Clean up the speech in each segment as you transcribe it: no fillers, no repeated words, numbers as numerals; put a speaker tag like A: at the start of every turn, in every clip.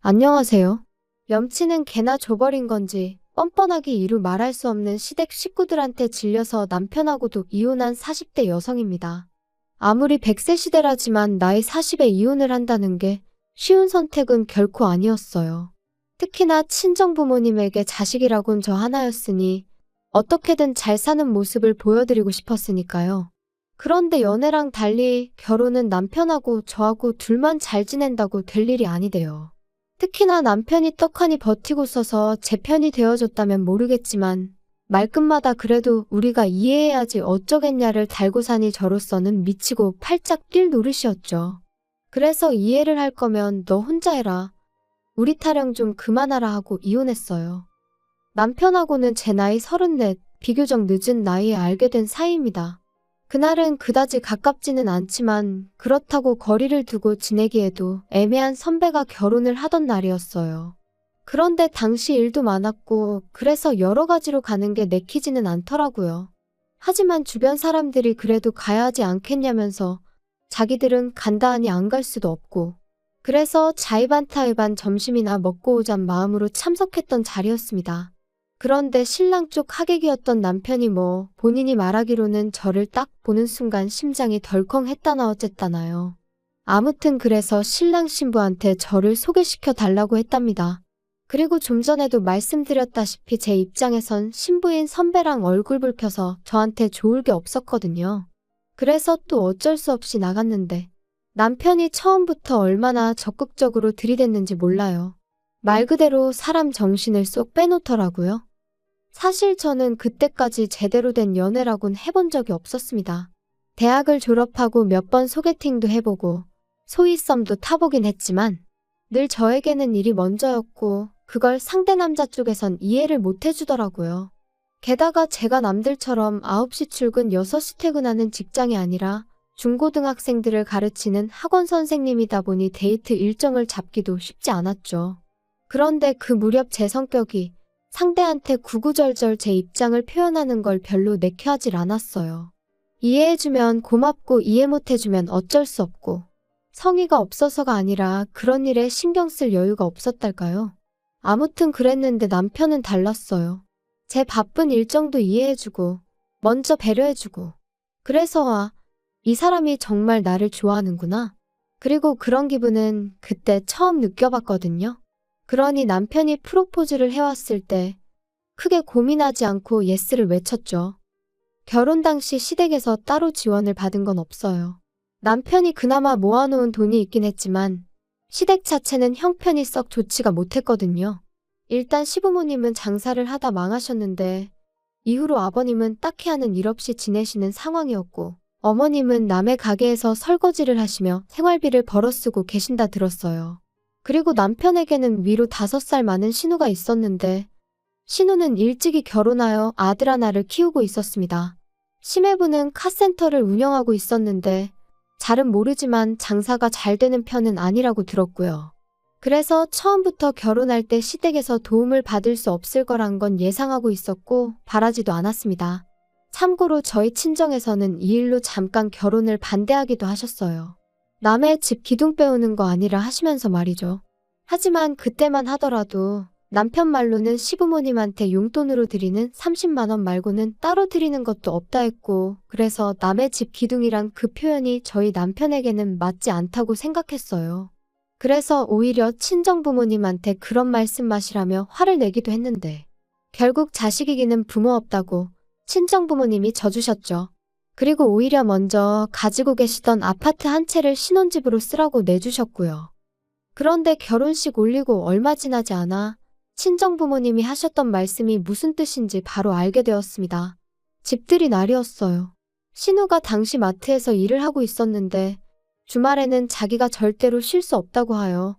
A: 안녕하세요. 염치는 개나 줘버린 건지 뻔뻔하게 이루 말할 수 없는 시댁 식구들한테 질려서 남편하고도 이혼한 40대 여성입니다. 아무리 100세 시대라지만 나이 40에 이혼을 한다는 게 쉬운 선택은 결코 아니었어요. 특히나 친정부모님에게 자식이라곤 저 하나였으니 어떻게든 잘 사는 모습을 보여드리고 싶었으니까요. 그런데 연애랑 달리 결혼은 남편하고 저하고 둘만 잘 지낸다고 될 일이 아니대요. 특히나 남편이 떡하니 버티고 서서 제 편이 되어줬다면 모르겠지만 말끝마다 그래도 우리가 이해해야지 어쩌겠냐를 달고 사니 저로서는 미치고 팔짝 뛸 노릇이었죠. 그래서 이해를 할 거면 너 혼자 해라. 우리 타령 좀 그만하라 하고 이혼했어요. 남편하고는 제 나이 34, 비교적 늦은 나이에 알게 된 사이입니다. 그날은 그다지 가깝지는 않지만 그렇다고 거리를 두고 지내기에도 애매한 선배가 결혼을 하던 날이었어요. 그런데 당시 일도 많았고 그래서 여러 가지로 가는 게 내키지는 않더라고요. 하지만 주변 사람들이 그래도 가야 하지 않겠냐면서 자기들은 간다 하니 안 갈 수도 없고 그래서 자의반타의반 점심이나 먹고 오잔 마음으로 참석했던 자리였습니다. 그런데 신랑 쪽 하객이었던 남편이 본인이 말하기로는 저를 딱 보는 순간 심장이 덜컹했다나 어쨌다나요. 아무튼 그래서 신랑 신부한테 저를 소개시켜 달라고 했답니다. 그리고 좀 전에도 말씀드렸다시피 제 입장에선 신부인 선배랑 얼굴 붉혀서 저한테 좋을 게 없었거든요. 그래서 또 어쩔 수 없이 나갔는데 남편이 처음부터 얼마나 적극적으로 들이댔는지 몰라요. 말 그대로 사람 정신을 쏙 빼놓더라고요. 사실 저는 그때까지 제대로 된 연애라곤 해본 적이 없었습니다. 대학을 졸업하고 몇 번 소개팅도 해보고 소위 썸도 타보긴 했지만 늘 저에게는 일이 먼저였고 그걸 상대 남자 쪽에선 이해를 못 해주더라고요. 게다가 제가 남들처럼 9시 출근 6시 퇴근하는 직장이 아니라 중고등학생들을 가르치는 학원 선생님이다 보니 데이트 일정을 잡기도 쉽지 않았죠. 그런데 그 무렵 제 성격이 상대한테 구구절절 제 입장을 표현하는 걸 별로 내켜하질 않았어요. 이해해주면 고맙고 이해 못해주면 어쩔 수 없고 성의가 없어서가 아니라 그런 일에 신경 쓸 여유가 없었달까요? 아무튼 그랬는데 남편은 달랐어요. 제 바쁜 일정도 이해해주고 먼저 배려해주고 그래서 이 사람이 정말 나를 좋아하는구나. 그리고 그런 기분은 그때 처음 느껴봤거든요. 그러니 남편이 프로포즈를 해왔을 때 크게 고민하지 않고 예스를 외쳤죠. 결혼 당시 시댁에서 따로 지원을 받은 건 없어요. 남편이 그나마 모아놓은 돈이 있긴 했지만 시댁 자체는 형편이 썩 좋지가 못했거든요. 일단 시부모님은 장사를 하다 망하셨는데 이후로 아버님은 딱히 하는 일 없이 지내시는 상황이었고 어머님은 남의 가게에서 설거지를 하시며 생활비를 벌어쓰고 계신다 들었어요. 그리고 남편에게는 위로 5살 많은 신우가 있었는데 신우는 일찍이 결혼하여 아들 하나를 키우고 있었습니다. 심해부는 카센터를 운영하고 있었는데 잘은 모르지만 장사가 잘 되는 편은 아니라고 들었고요. 그래서 처음부터 결혼할 때 시댁에서 도움을 받을 수 없을 거란 건 예상하고 있었고 바라지도 않았습니다. 참고로 저희 친정에서는 이 일로 잠깐 결혼을 반대하기도 하셨어요. 남의 집 기둥 빼오는 거 아니라 하시면서 말이죠. 하지만 그때만 하더라도 남편 말로는 시부모님한테 용돈으로 드리는 30만 원 말고는 따로 드리는 것도 없다 했고 그래서 남의 집 기둥이란 그 표현이 저희 남편에게는 맞지 않다고 생각했어요. 그래서 오히려 친정부모님한테 그런 말씀마시라며 화를 내기도 했는데 결국 자식 이기는 부모 없다고 친정부모님이 져주셨죠. 그리고 오히려 먼저 가지고 계시던 아파트 한 채를 신혼집으로 쓰라고 내주셨고요. 그런데 결혼식 올리고 얼마 지나지 않아 친정부모님이 하셨던 말씀이 무슨 뜻인지 바로 알게 되었습니다. 집들이 날이었어요. 신우가 당시 마트에서 일을 하고 있었는데 주말에는 자기가 절대로 쉴 수 없다고 하여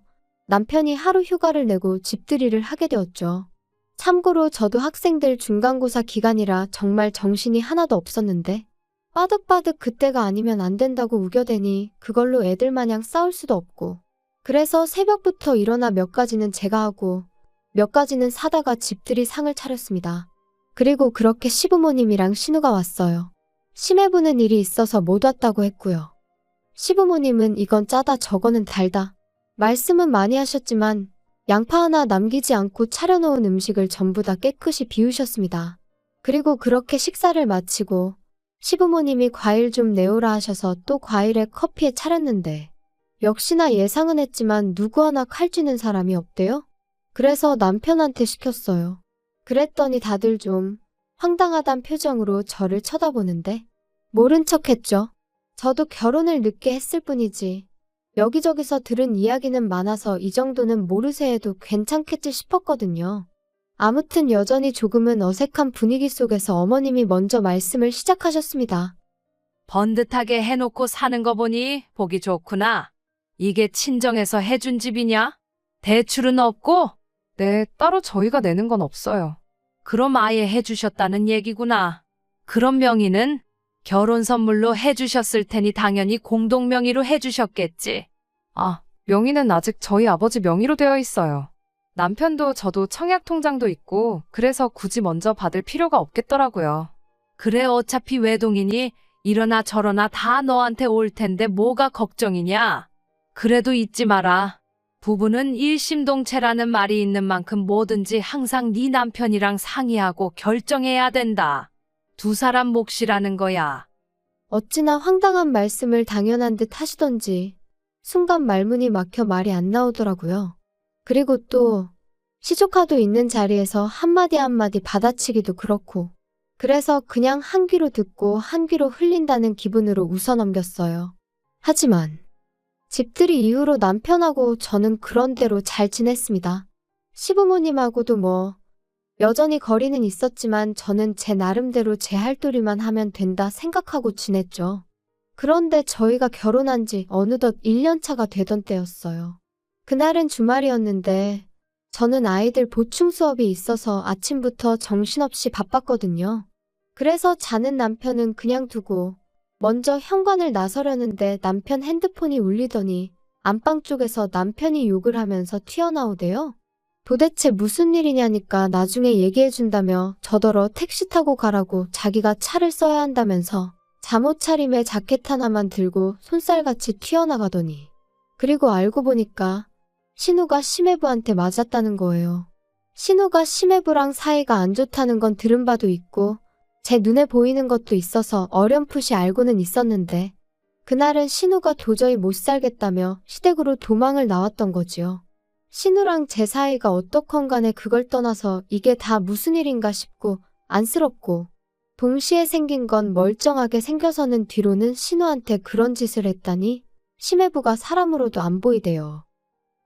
A: 남편이 하루 휴가를 내고 집들이를 하게 되었죠. 참고로 저도 학생들 중간고사 기간이라 정말 정신이 하나도 없었는데 빠득빠득 그때가 아니면 안 된다고 우겨대니 그걸로 애들 마냥 싸울 수도 없고 그래서 새벽부터 일어나 몇 가지는 제가 하고 몇 가지는 사다가 집들이 상을 차렸습니다. 그리고 그렇게 시부모님이랑 신우가 왔어요. 심해부는 일이 있어서 못 왔다고 했고요. 시부모님은 이건 짜다 저거는 달다 말씀은 많이 하셨지만 양파 하나 남기지 않고 차려놓은 음식을 전부 다 깨끗이 비우셨습니다. 그리고 그렇게 식사를 마치고 시부모님이 과일 좀 내오라 하셔서 또 과일에 커피에 차렸는데 역시나 예상은 했지만 누구 하나 칼 쥐는 사람이 없대요. 그래서 남편한테 시켰어요. 그랬더니 다들 좀 황당하단 표정으로 저를 쳐다보는데 모른 척했죠. 저도 결혼을 늦게 했을 뿐이지 여기저기서 들은 이야기는 많아서 이 정도는 모르쇠 해도 괜찮겠지 싶었거든요. 아무튼 여전히 조금은 어색한 분위기 속에서 어머님이 먼저 말씀을 시작하셨습니다.
B: 번듯하게 해놓고 사는 거 보니 보기 좋구나. 이게 친정에서 해준 집이냐? 대출은 없고?
C: 네, 따로 저희가 내는 건 없어요.
B: 그럼 아예 해주셨다는 얘기구나. 그럼 명의는? 결혼 선물로 해주셨을 테니 당연히 공동 명의로 해주셨겠지.
C: 아, 명의는 아직 저희 아버지 명의로 되어 있어요. 남편도 저도 청약 통장도 있고 그래서 굳이 먼저 받을 필요가 없겠더라고요.
B: 그래 어차피 외동이니 이러나 저러나 다 너한테 올 텐데 뭐가 걱정이냐? 그래도 잊지 마라. 부부는 일심동체라는 말이 있는 만큼 뭐든지 항상 네 남편이랑 상의하고 결정해야 된다. 두 사람 몫이라는 거야.
A: 어찌나 황당한 말씀을 당연한 듯 하시던지 순간 말문이 막혀 말이 안 나오더라고요. 그리고 또 시조카도 있는 자리에서 한마디 한마디 받아치기도 그렇고 그래서 그냥 한 귀로 듣고 한 귀로 흘린다는 기분으로 웃어넘겼어요. 하지만 집들이 이후로 남편하고 저는 그런대로 잘 지냈습니다. 시부모님하고도 뭐 여전히 거리는 있었지만 저는 제 나름대로 제 할도리만 하면 된다 생각하고 지냈죠. 그런데 저희가 결혼한 지 어느덧 1년 차가 되던 때였어요. 그날은 주말이었는데 저는 아이들 보충 수업이 있어서 아침부터 정신없이 바빴거든요. 그래서 자는 남편은 그냥 두고 먼저 현관을 나서려는데 남편 핸드폰이 울리더니 안방 쪽에서 남편이 욕을 하면서 튀어나오대요. 도대체 무슨 일이냐니까 나중에 얘기해준다며 저더러 택시 타고 가라고 자기가 차를 써야 한다면서 잠옷 차림에 자켓 하나만 들고 손살같이 튀어나가더니 그리고 알고 보니까 신우가 시매부한테 맞았다는 거예요. 신우가 시매부랑 사이가 안 좋다는 건 들은 바도 있고 제 눈에 보이는 것도 있어서 어렴풋이 알고는 있었는데 그날은 신우가 도저히 못 살겠다며 시댁으로 도망을 나왔던 거지요. 신우랑 제 사이가 어떻건 간에 그걸 떠나서 이게 다 무슨 일인가 싶고 안쓰럽고 동시에 생긴 건 멀쩡하게 생겨서는 뒤로는 신우한테 그런 짓을 했다니 시매부가 사람으로도 안 보이대요.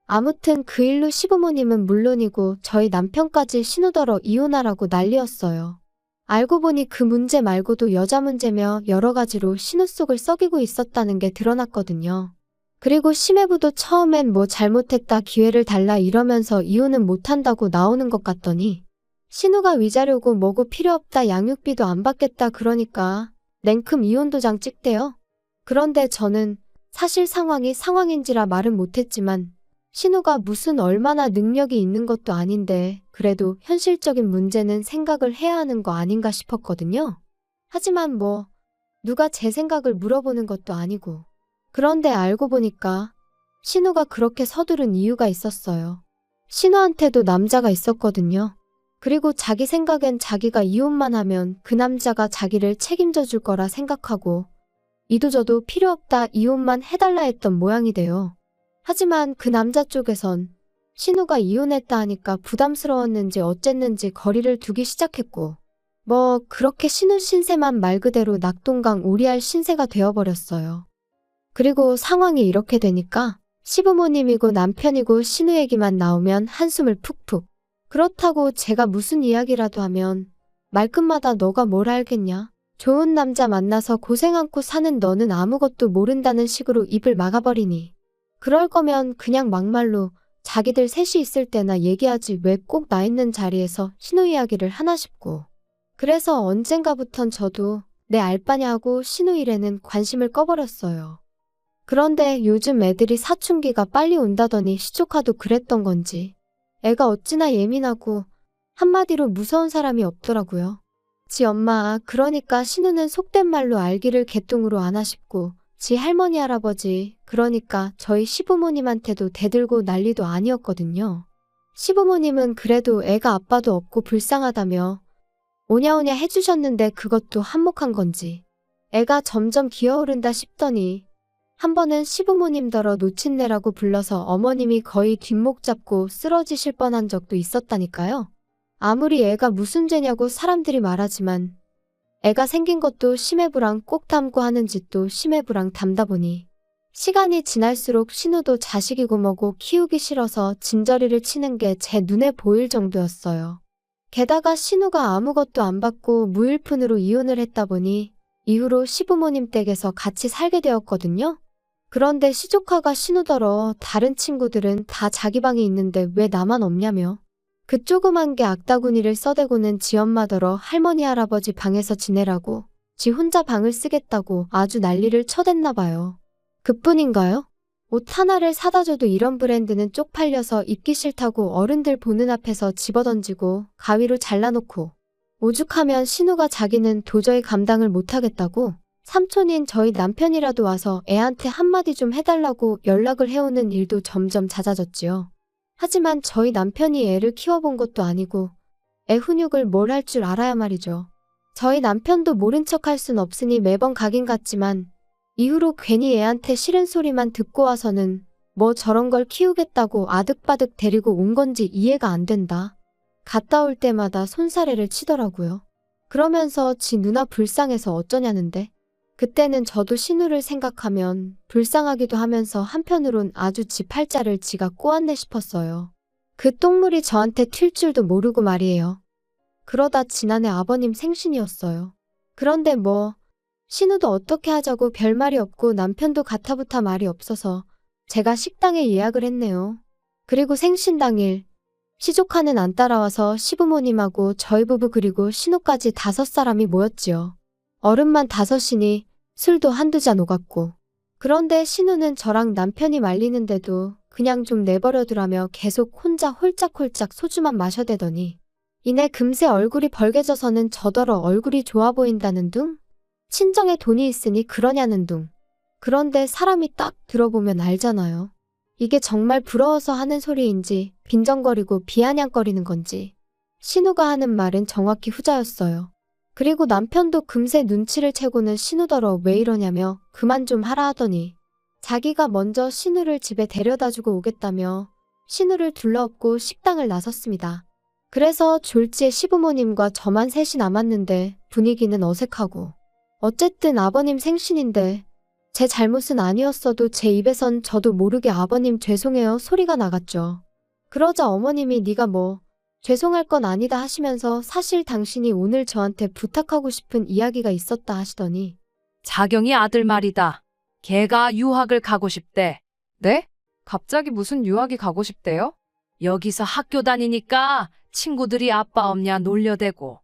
A: 아무튼 그 일로 시부모님은 물론이고 저희 남편까지 신우더러 이혼하라고 난리였어요. 알고 보니 그 문제 말고도 여자 문제며 여러 가지로 신우 속을 썩이고 있었다는 게 드러났거든요. 그리고 시매부도 처음엔 뭐 잘못했다 기회를 달라 이러면서 이혼은 못한다고 나오는 것 같더니 신우가 위자료고 뭐고 필요 없다 양육비도 안 받겠다 그러니까 냉큼 이혼도장 찍대요. 그런데 저는 사실 상황이 상황인지라 말은 못했지만 신우가 무슨 얼마나 능력이 있는 것도 아닌데 그래도 현실적인 문제는 생각을 해야 하는 거 아닌가 싶었거든요. 하지만 뭐 누가 제 생각을 물어보는 것도 아니고 그런데 알고 보니까 신우가 그렇게 서두른 이유가 있었어요. 신우한테도 남자가 있었거든요. 그리고 자기 생각엔 자기가 이혼만 하면 그 남자가 자기를 책임져 줄 거라 생각하고 이도저도 필요 없다 이혼만 해달라 했던 모양이 돼요. 하지만 그 남자 쪽에선 신우가 이혼했다 하니까 부담스러웠는지 어쨌는지 거리를 두기 시작했고 뭐 그렇게 신우 신세만 말 그대로 낙동강 오리알 신세가 되어버렸어요. 그리고 상황이 이렇게 되니까 시부모님이고 남편이고 신우 얘기만 나오면 한숨을 푹푹. 그렇다고 제가 무슨 이야기라도 하면 말끝마다 너가 뭘 알겠냐? 좋은 남자 만나서 고생 않고 사는 너는 아무것도 모른다는 식으로 입을 막아버리니 그럴 거면 그냥 막말로 자기들 셋이 있을 때나 얘기하지 왜 꼭 나 있는 자리에서 신우 이야기를 하나 싶고 그래서 언젠가부턴 저도 내 알바냐 하고 신우 일에는 관심을 꺼버렸어요. 그런데 요즘 애들이 사춘기가 빨리 온다더니 시조카도 그랬던 건지 애가 어찌나 예민하고 한마디로 무서운 사람이 없더라고요. 지 엄마 그러니까 신우는 속된 말로 알기를 개똥으로 아나 싶고 지 할머니 할아버지 그러니까 저희 시부모님한테도 대들고 난리도 아니었거든요. 시부모님은 그래도 애가 아빠도 없고 불쌍하다며 오냐오냐 해주셨는데 그것도 한몫한 건지 애가 점점 기어오른다 싶더니 한 번은 시부모님더러 노친네라고 불러서 어머님이 거의 뒷목 잡고 쓰러지실 뻔한 적도 있었다니까요. 아무리 애가 무슨 죄냐고 사람들이 말하지만 애가 생긴 것도 심해부랑 꼭 닮고 하는 짓도 심해부랑 닮다 보니 시간이 지날수록 신우도 자식이고 뭐고 키우기 싫어서 진저리를 치는 게 제 눈에 보일 정도였어요. 게다가 신우가 아무것도 안 받고 무일푼으로 이혼을 했다 보니 이후로 시부모님 댁에서 같이 살게 되었거든요. 그런데 시조카가 신우더러 다른 친구들은 다 자기 방이 있는데 왜 나만 없냐며 그 조그만 게 악다구니를 써대고는 지 엄마더러 할머니 할아버지 방에서 지내라고 지 혼자 방을 쓰겠다고 아주 난리를 쳐댔나 봐요. 그뿐인가요? 옷 하나를 사다 줘도 이런 브랜드는 쪽팔려서 입기 싫다고 어른들 보는 앞에서 집어던지고 가위로 잘라놓고 오죽하면 신우가 자기는 도저히 감당을 못하겠다고 삼촌인 저희 남편이라도 와서 애한테 한마디 좀 해달라고 연락을 해오는 일도 점점 잦아졌지요. 하지만 저희 남편이 애를 키워본 것도 아니고 애 훈육을 뭘 할 줄 알아야 말이죠. 저희 남편도 모른 척할 순 없으니 매번 가긴 갔지만 이후로 괜히 애한테 싫은 소리만 듣고 와서는 뭐 저런 걸 키우겠다고 아득바득 데리고 온 건지 이해가 안 된다. 갔다 올 때마다 손사래를 치더라고요. 그러면서 지 누나 불쌍해서 어쩌냐는데 그때는 저도 신우를 생각하면 불쌍하기도 하면서 한편으론 아주 지 팔자를 지가 꼬았네 싶었어요. 그 똥물이 저한테 튈 줄도 모르고 말이에요. 그러다 지난해 아버님 생신이었어요. 그런데 뭐 신우도 어떻게 하자고 별말이 없고 남편도 가타부타 말이 없어서 제가 식당에 예약을 했네요. 그리고 생신 당일 시조카는 안 따라와서 시부모님하고 저희 부부 그리고 신우까지 5사람이 모였지요. 어른만 5이니 술도 한두 잔 오갔고. 그런데 신우는 저랑 남편이 말리는데도 그냥 좀 내버려두라며 계속 혼자 홀짝홀짝 소주만 마셔대더니 이내 금세 얼굴이 벌개져서는 저더러 얼굴이 좋아 보인다는 둥? 친정에 돈이 있으니 그러냐는 둥. 그런데 사람이 딱 들어보면 알잖아요. 이게 정말 부러워서 하는 소리인지 빈정거리고 비아냥거리는 건지. 신우가 하는 말은 정확히 후자였어요. 그리고 남편도 금세 눈치를 채고는 신우더러 왜 이러냐며 그만 좀 하라 하더니 자기가 먼저 신우를 집에 데려다주고 오겠다며 신우를 둘러엎고 식당을 나섰습니다. 그래서 졸지에 시부모님과 저만 셋이 남았는데 분위기는 어색하고 어쨌든 아버님 생신인데 제 잘못은 아니었어도 제 입에선 저도 모르게 아버님 죄송해요 소리가 나갔죠. 그러자 어머님이 네가 뭐 죄송할 건 아니다 하시면서 사실 당신이 오늘 저한테 부탁하고 싶은 이야기가 있었다 하시더니
B: 자경이 아들 말이다. 걔가 유학을 가고 싶대.
C: 네? 갑자기 무슨 유학이 가고 싶대요?
B: 여기서 학교 다니니까 친구들이 아빠 없냐 놀려대고.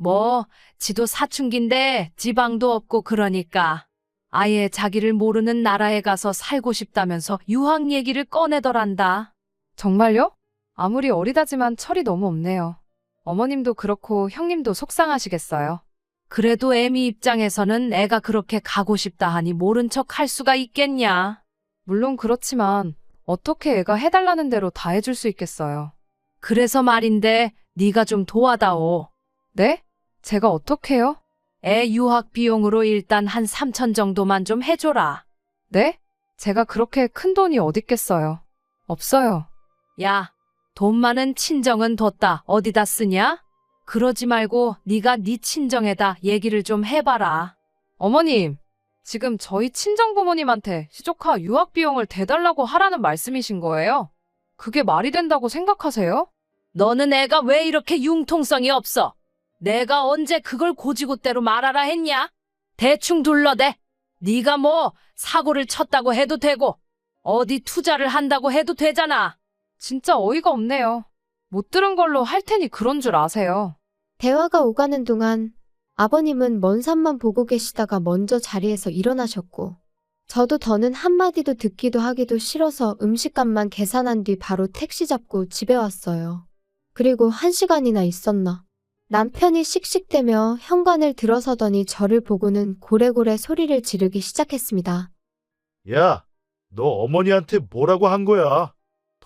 B: 뭐 지도 사춘기인데 지방도 없고 그러니까 아예 자기를 모르는 나라에 가서 살고 싶다면서 유학 얘기를 꺼내더란다.
C: 정말요? 아무리 어리다지만 철이 너무 없네요. 어머님도 그렇고 형님도 속상하시겠어요.
B: 그래도 애미 입장에서는 애가 그렇게 가고 싶다 하니 모른 척 할 수가 있겠냐.
C: 물론 그렇지만 어떻게 애가 해달라는 대로 다 해줄 수 있겠어요.
B: 그래서 말인데 네가 좀 도와다오.
C: 네? 제가 어떡해요?
B: 애 유학 비용으로 일단 한 3천 정도만 좀 해줘라.
C: 네? 제가 그렇게 큰 돈이 어딨겠어요. 없어요.
B: 야, 돈 많은 친정은 뒀다 어디다 쓰냐? 그러지 말고 네가 네 친정에다 얘기를 좀 해봐라.
C: 어머님, 지금 저희 친정부모님한테 시조카 유학 비용을 대달라고 하라는 말씀이신 거예요? 그게 말이 된다고 생각하세요?
B: 너는 애가 왜 이렇게 융통성이 없어? 내가 언제 그걸 고지고대로 말하라 했냐? 대충 둘러대. 네가 뭐 사고를 쳤다고 해도 되고 어디 투자를 한다고 해도 되잖아.
C: 진짜 어이가 없네요. 못 들은 걸로 할 테니 그런 줄 아세요.
A: 대화가 오가는 동안 아버님은 먼 산만 보고 계시다가 먼저 자리에서 일어나셨고 저도 더는 한마디도 듣기도 하기도 싫어서 음식값만 계산한 뒤 바로 택시 잡고 집에 왔어요. 그리고 1시간이나 있었나. 남편이 씩씩대며 현관을 들어서더니 저를 보고는 고래고래 소리를 지르기 시작했습니다.
D: 야, 너 어머니한테 뭐라고 한 거야?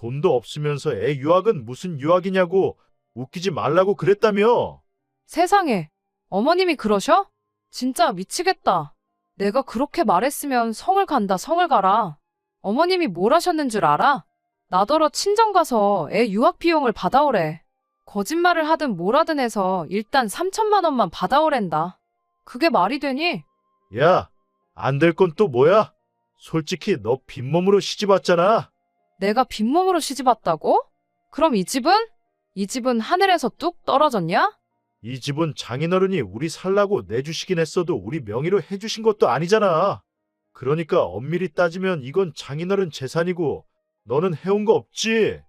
D: 돈도 없으면서 애 유학은 무슨 유학이냐고 웃기지 말라고 그랬다며.
C: 세상에, 어머님이 그러셔? 진짜 미치겠다. 내가 그렇게 말했으면 성을 간다, 성을 가라. 어머님이 뭘 하셨는 줄 알아? 나더러 친정 가서 애 유학 비용을 받아오래. 거짓말을 하든 뭘 하든 해서 일단 3천만 원만 받아오랜다. 그게 말이 되니?
D: 야, 안 될 건 또 뭐야? 솔직히 너 빈몸으로 시집 왔잖아.
C: 내가 빈몸으로 시집 왔다고? 그럼 이 집은? 이 집은 하늘에서 뚝 떨어졌냐?
D: 이 집은 장인어른이 우리 살라고 내주시긴 했어도 우리 명의로 해주신 것도 아니잖아. 그러니까 엄밀히 따지면 이건 장인어른 재산이고 너는 해온 거 없지?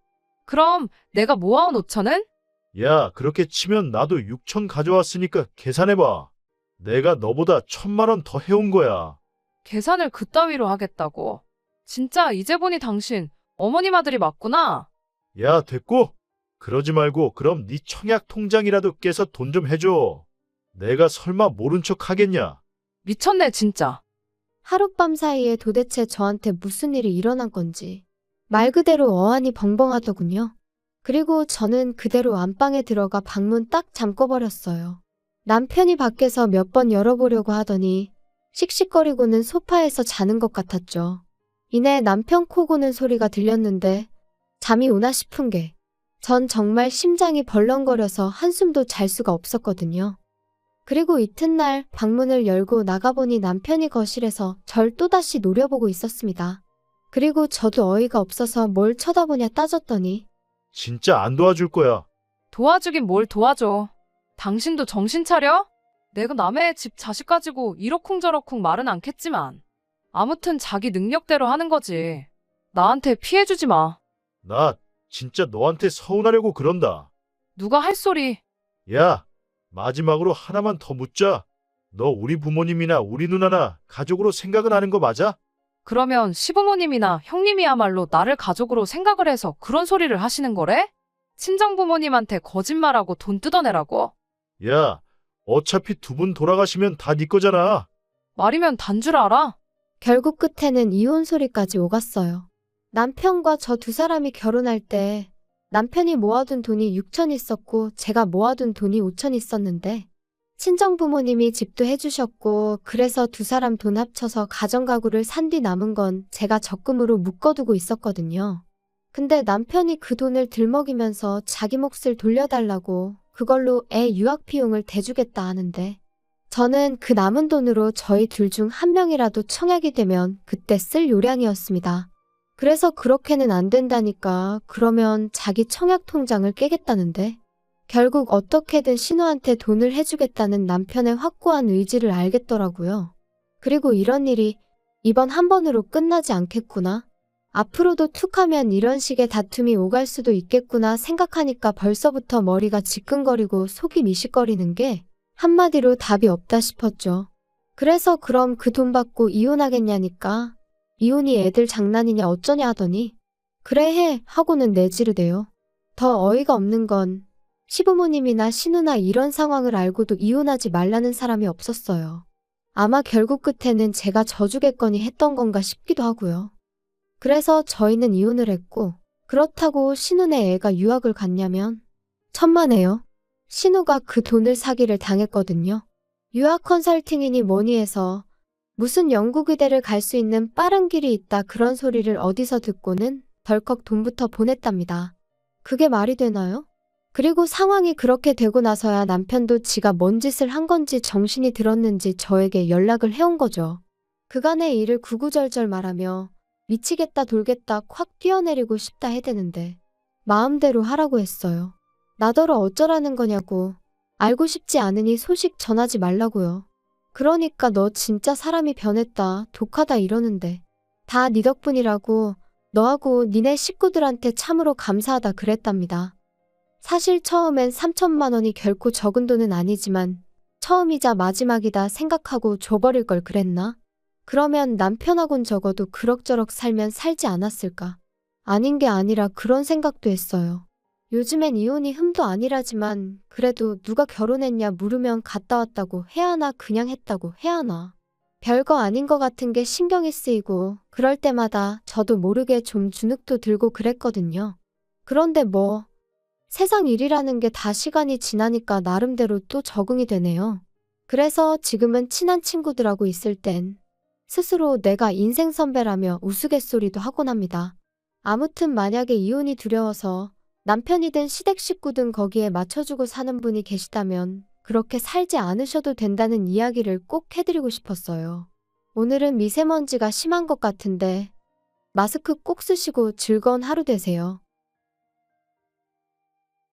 C: 그럼 내가 모아온 5천은?
D: 야, 그렇게 치면 나도 6천 가져왔으니까 계산해봐. 내가 너보다 1,000만 원 더 해온 거야.
C: 계산을 그따위로 하겠다고. 진짜 이제 보니 당신 어머님 아들이 맞구나.
D: 야, 됐고? 그러지 말고 그럼 네 청약 통장이라도 깨서 돈 좀 해줘. 내가 설마 모른 척 하겠냐?
C: 미쳤네 진짜.
A: 하룻밤 사이에 도대체 저한테 무슨 일이 일어난 건지 말 그대로 어안이 벙벙하더군요. 그리고 저는 그대로 안방에 들어가 방문 딱 잠궈버렸어요. 남편이 밖에서 몇 번 열어보려고 하더니 씩씩거리고는 소파에서 자는 것 같았죠. 이내 남편 코 고는 소리가 들렸는데 잠이 오나 싶은 게 전 정말 심장이 벌렁거려서 한숨도 잘 수가 없었거든요. 그리고 이튿날 방문을 열고 나가보니 남편이 거실에서 절 또다시 노려보고 있었습니다. 그리고 저도 어이가 없어서 뭘 쳐다보냐 따졌더니
D: 진짜 안 도와줄 거야.
C: 도와주긴 뭘 도와줘. 당신도 정신 차려? 내가 남의 집 자식 가지고 이러쿵저러쿵 말은 않겠지만 아무튼 자기 능력대로 하는 거지. 나한테 피해주지 마.
D: 나 진짜 너한테 서운하려고 그런다.
C: 누가 할 소리.
D: 야, 마지막으로 하나만 더 묻자. 너 우리 부모님이나 우리 누나나 가족으로 생각은 하는 거 맞아?
C: 그러면 시부모님이나 형님이야말로 나를 가족으로 생각을 해서 그런 소리를 하시는 거래? 친정부모님한테 거짓말하고 돈 뜯어내라고?
D: 야, 어차피 두 분 돌아가시면 다 네 거잖아.
C: 말이면 단 줄 알아?
A: 결국 끝에는 이혼 소리까지 오갔어요. 남편과 저 두 사람이 결혼할 때 남편이 모아둔 돈이 6천 있었고 제가 모아둔 돈이 5천 있었는데 친정부모님이 집도 해주셨고 그래서 두 사람 돈 합쳐서 가정가구를 산 뒤 남은 건 제가 적금으로 묶어두고 있었거든요. 근데 남편이 그 돈을 들먹이면서 자기 몫을 돌려달라고 그걸로 애 유학 비용을 대주겠다 하는데 저는 그 남은 돈으로 저희 둘 중 한 명이라도 청약이 되면 그때 쓸 요량이었습니다. 그래서 그렇게는 안 된다니까 그러면 자기 청약 통장을 깨겠다는데 결국 어떻게든 신우한테 돈을 해주겠다는 남편의 확고한 의지를 알겠더라고요. 그리고 이런 일이 이번 한 번으로 끝나지 않겠구나. 앞으로도 툭하면 이런 식의 다툼이 오갈 수도 있겠구나 생각하니까 벌써부터 머리가 지끈거리고 속이 미식거리는 게 한마디로 답이 없다 싶었죠. 그래서 그럼 그 돈 받고 이혼하겠냐니까 이혼이 애들 장난이냐 어쩌냐 하더니 그래 해 하고는 내지르대요. 더 어이가 없는 건 시부모님이나 신우나 이런 상황을 알고도 이혼하지 말라는 사람이 없었어요. 아마 결국 끝에는 제가 져주겠거니 했던 건가 싶기도 하고요. 그래서 저희는 이혼을 했고 그렇다고 신우네 애가 유학을 갔냐면 천만에요. 신우가 그 돈을 사기를 당했거든요. 유학 컨설팅이니 뭐니 해서 무슨 영국 의대를 갈 수 있는 빠른 길이 있다 그런 소리를 어디서 듣고는 덜컥 돈부터 보냈답니다. 그게 말이 되나요? 그리고 상황이 그렇게 되고 나서야 남편도 지가 뭔 짓을 한 건지 정신이 들었는지 저에게 연락을 해온 거죠. 그간의 일을 구구절절 말하며 미치겠다 돌겠다 콱 뛰어내리고 싶다 해대는데 마음대로 하라고 했어요. 나더러 어쩌라는 거냐고. 알고 싶지 않으니 소식 전하지 말라고요. 그러니까 너 진짜 사람이 변했다, 독하다 이러는데 다 네 덕분이라고 너하고 니네 식구들한테 참으로 감사하다 그랬답니다. 사실 처음엔 3천만 원이 결코 적은 돈은 아니지만 처음이자 마지막이다 생각하고 줘버릴 걸 그랬나? 그러면 남편하곤 적어도 그럭저럭 살면 살지 않았을까? 아닌 게 아니라 그런 생각도 했어요. 요즘엔 이혼이 흠도 아니라지만 그래도 누가 결혼했냐 물으면 갔다 왔다고 해야 하나 그냥 했다고 해야 하나. 별거 아닌 것 같은 게 신경이 쓰이고 그럴 때마다 저도 모르게 좀 주눅도 들고 그랬거든요. 그런데 뭐 세상 일이라는 게 다 시간이 지나니까 나름대로 또 적응이 되네요. 그래서 지금은 친한 친구들하고 있을 땐 스스로 내가 인생 선배라며 우스갯소리도 하곤 합니다. 아무튼 만약에 이혼이 두려워서 남편이든 시댁 식구든 거기에 맞춰주고 사는 분이 계시다면 그렇게 살지 않으셔도 된다는 이야기를 꼭 해드리고 싶었어요. 오늘은 미세먼지가 심한 것 같은데 마스크 꼭 쓰시고 즐거운 하루 되세요.